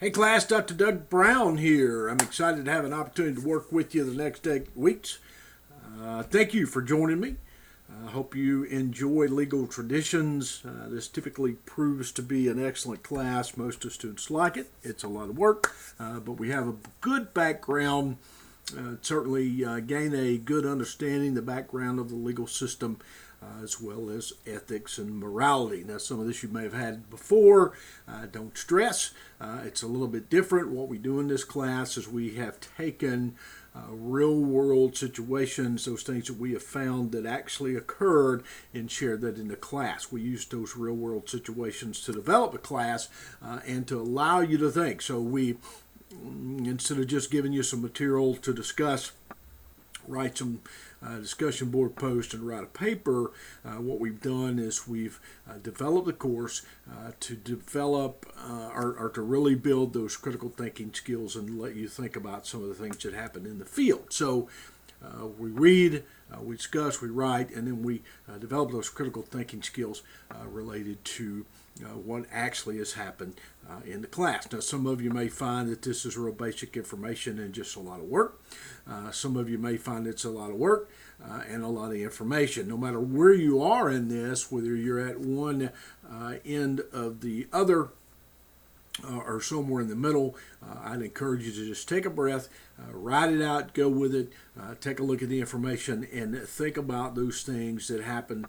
Hey class, Dr. Doug Brown here. I'm excited to have an opportunity to work with you the next 8 weeks. Thank you for joining me. I hope you enjoy legal traditions. This typically proves to be an excellent class. Most of the students like it. It's a lot of work, but we have a good background. Certainly gain a good understanding the background of the legal system, as well as ethics and morality. Now, some of this you may have had before. Don't stress. It's a little bit different. What we do in this class is we have taken real world situations, those things that we have found that actually occurred, and shared that in the class. We use those real world situations to develop a class and to allow you to think. So we, instead of just giving you some material to discuss, write some discussion board post and write a paper, what we've done is we've developed a course to develop or to really build those critical thinking skills and let you think about some of the things that happen in the field. So we read, we discuss, we write, and then we develop those critical thinking skills related to what actually has happened in the class. Now, some of you may find that this is real basic information and just a lot of work. Some of you may find it's a lot of work and a lot of information. No matter where you are in this, whether you're at one end of the other or somewhere in the middle, I'd encourage you to just take a breath, write it out, go with it, take a look at the information, and think about those things that happen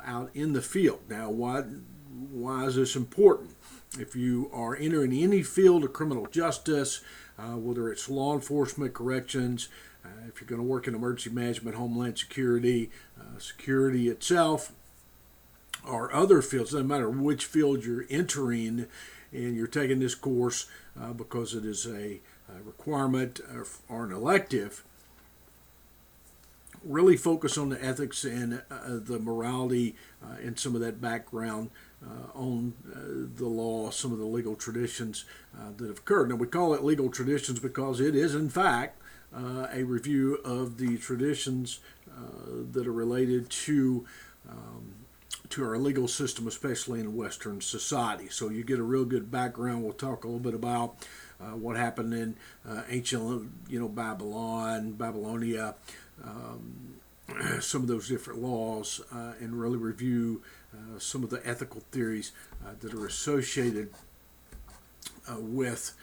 out in the field. Now, why is this important? If you are entering any field of criminal justice, whether it's law enforcement, corrections, if you're going to work in emergency management, homeland security, security itself, or other fields, doesn't matter which field you're entering, and you're taking this course because it is a requirement or an elective, really focus on the ethics and the morality and some of that background on the law, some of the legal traditions that have occurred. Now, we call it legal traditions because it is, in fact, a review of the traditions that are related to our legal system, especially in Western society. So you get a real good background. We'll talk a little bit about what happened in ancient, Babylonia, some of those different laws, and really review some of the ethical theories that are associated with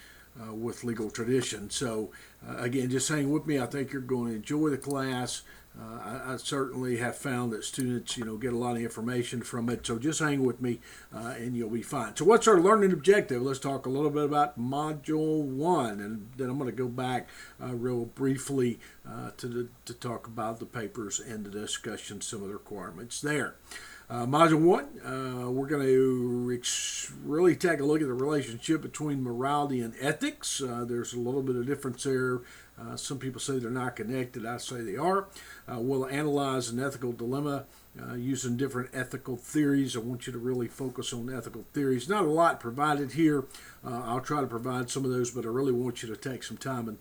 legal tradition. So again, just hang with me. I think you're going to enjoy the class. I certainly have found that students, get a lot of information from it. So just hang with me, and you'll be fine. So what's our learning objective? Let's talk a little bit about Module 1, and then I'm going to go back real briefly to talk about the papers and the discussion, some of the requirements there. Module 1, we're going to really take a look at the relationship between morality and ethics. There's a little bit of difference there. Some people say they're not connected. I say they are. We'll analyze an ethical dilemma using different ethical theories. I want you to really focus on ethical theories. Not a lot provided here. I'll try to provide some of those, but I really want you to take some time and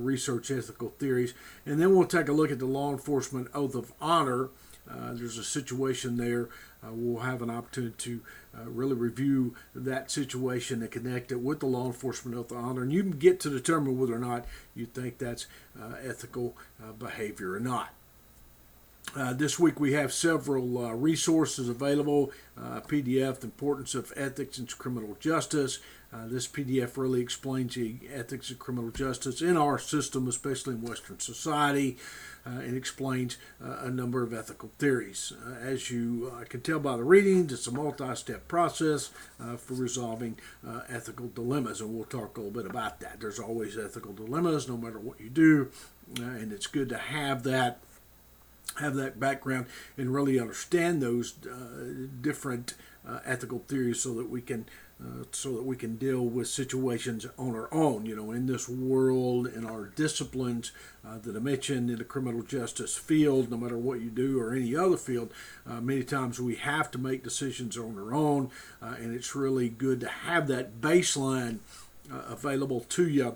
research ethical theories. And then we'll take a look at the law enforcement oath of honor. There's a situation there. We'll have an opportunity to really review that situation and connect it with the law enforcement oath of honor. And you can get to determine whether or not you think that's ethical behavior or not. This week we have several resources available. PDF, The Importance of Ethics in Criminal Justice. This PDF really explains the ethics of criminal justice in our system, especially in Western society, and explains a number of ethical theories. As you can tell by the readings, it's a multi-step process for resolving ethical dilemmas, and we'll talk a little bit about that. There's always ethical dilemmas, no matter what you do, and it's good to have that background and really understand those different ethical theories so that we can deal with situations on our own. In this world, in our disciplines that I mentioned in the criminal justice field, no matter what you do or any other field, many times we have to make decisions on our own, and it's really good to have that baseline available to you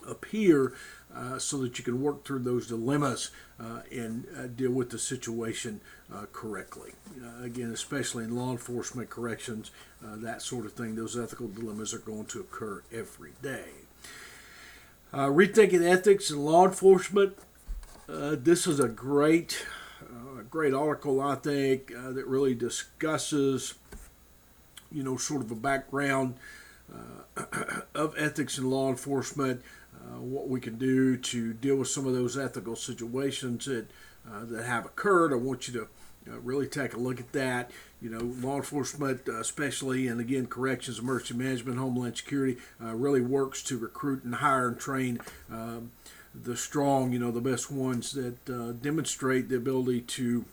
up here so that you can work through those dilemmas and deal with the situation correctly. Again, especially in law enforcement, corrections, that sort of thing, those ethical dilemmas are going to occur every day. Rethinking ethics in law enforcement. This is a great article, I think, that really discusses, sort of a background of ethics in law enforcement, what we can do to deal with some of those ethical situations that have occurred. I want you to really take a look at that. Law enforcement, especially, and again, corrections, emergency management, homeland security, really works to recruit and hire and train the strong, the best ones that demonstrate the ability to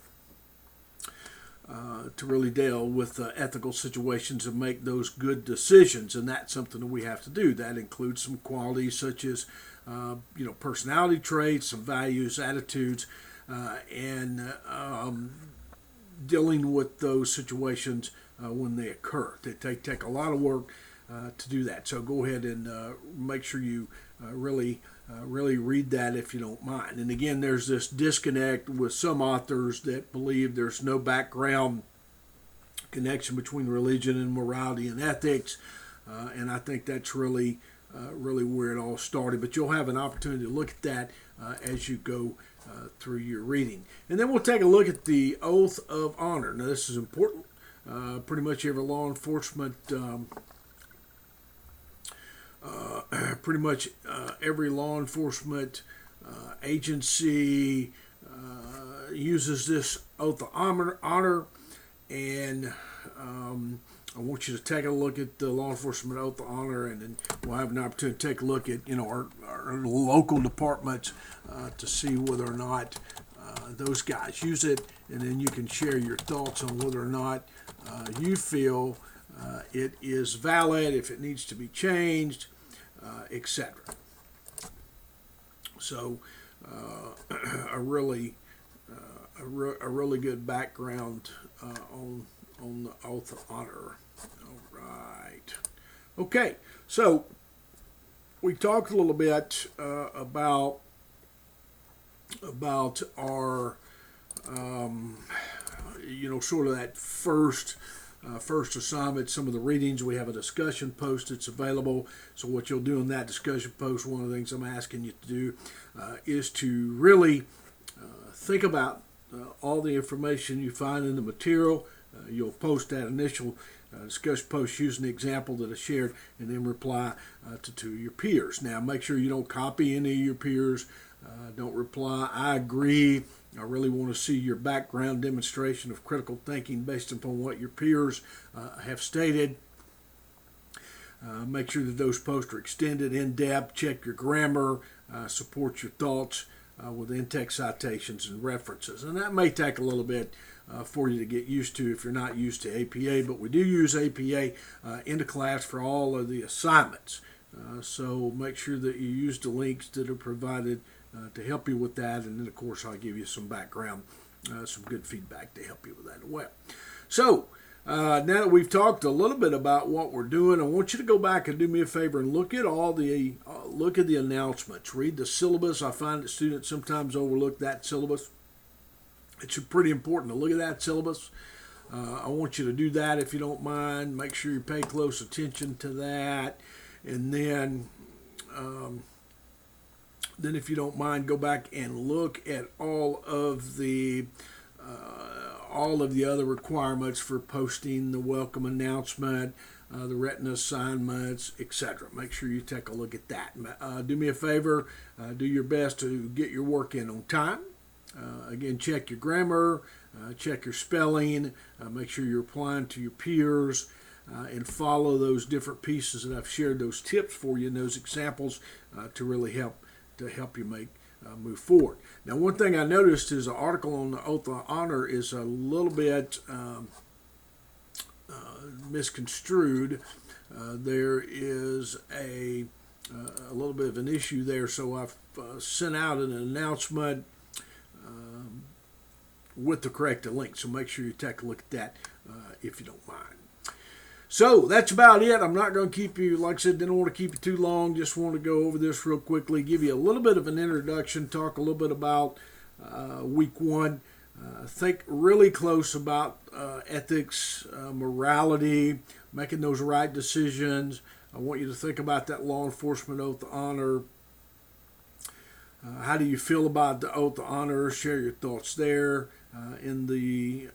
really deal with ethical situations and make those good decisions, and that's something that we have to do. That includes some qualities such as, personality traits, some values, attitudes, and dealing with those situations when they occur. They take a lot of work to do that. So go ahead and make sure you really read that if you don't mind. And again, there's this disconnect with some authors that believe there's no background connection between religion and morality and ethics, and I think that's really where it all started. But you'll have an opportunity to look at that as you go through your reading. And then we'll take a look at the oath of honor. Now, this is important. Pretty much every law enforcement agency uses this oath of honor, and I want you to take a look at the law enforcement oath of honor, and then we'll have an opportunity to take a look at our local departments to see whether or not those guys use it, and then you can share your thoughts on whether or not you feel it is valid, if it needs to be changed, etc. So a really good background on the oath of honor. All right. Okay. So we talked a little bit about our sort of that first assignment, some of the readings. We have a discussion post that's available. So what you'll do in that discussion post, one of the things I'm asking you to do is to really think about all the information you find in the material. You'll post that initial discussion post using the example that I shared, and then reply to your peers. Now, make sure you don't copy any of your peers. Don't reply, "I agree." I really want to see your background demonstration of critical thinking based upon what your peers have stated. Make sure that those posts are extended, in-depth. Check your grammar. Support your thoughts with in-text citations and references. And that may take a little bit for you to get used to if you're not used to APA, but we do use APA into class for all of the assignments. So make sure that you use the links that are provided to help you with that, and then of course I'll give you some background, some good feedback to help you with that as well. So now that we've talked a little bit about what we're doing, I want you to go back and do me a favor and look at the announcements. Read the syllabus. I find that students sometimes overlook that syllabus. It's pretty important to look at that syllabus. I want you to do that if you don't mind. Make sure you pay close attention to that, and then if you don't mind, go back and look at all of the other requirements for posting the welcome announcement, the written assignments, etc. Make sure you take a look at that. Do me a favor, do your best to get your work in on time. Again, check your grammar, check your spelling, make sure you're applying to your peers, and follow those different pieces that I've shared, those tips for you and those examples to really help you move forward. Now, one thing I noticed is the article on the oath of honor is a little bit misconstrued. There is a little bit of an issue there, so I've sent out an announcement with the corrected link. So make sure you take a look at that if you don't mind. So that's about it. I'm not going to keep you, like I said, didn't want to keep you too long. Just want to go over this real quickly, give you a little bit of an introduction, talk a little bit about week one. Think really close about ethics, morality, making those right decisions. I want you to think about that law enforcement oath of honor. How do you feel about the oath of honor? Share your thoughts there in the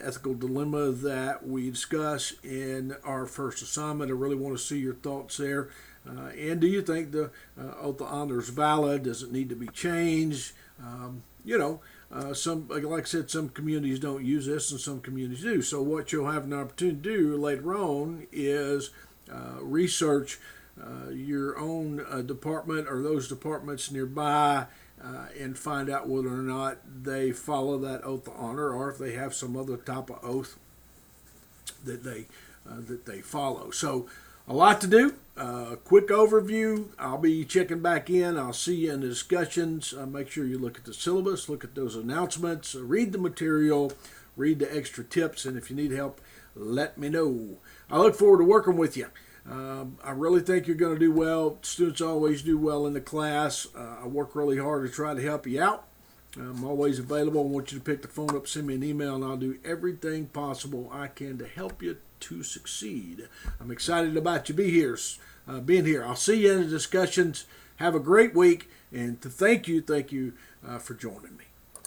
ethical dilemma that we discuss in our first assignment. I really want to see your thoughts there. And do you think the oath of honor is valid? Does it need to be changed? Some, like I said, some communities don't use this and some communities do. So what you'll have an opportunity to do later on is research your own department or those departments nearby and find out whether or not they follow that oath of honor or if they have some other type of oath that they follow. So a lot to do. Quick overview. I'll be checking back in. I'll see you in the discussions. Make sure you look at the syllabus, look at those announcements, read the material, read the extra tips, and if you need help, let me know. I look forward to working with you. I really think you're going to do well. Students always do well in the class. I work really hard to try to help you out. I'm always available. I want you to pick the phone up, send me an email, and I'll do everything possible I can to help you to succeed. I'm excited about you being here. I'll see you in the discussions. Have a great week, and to thank you for joining me.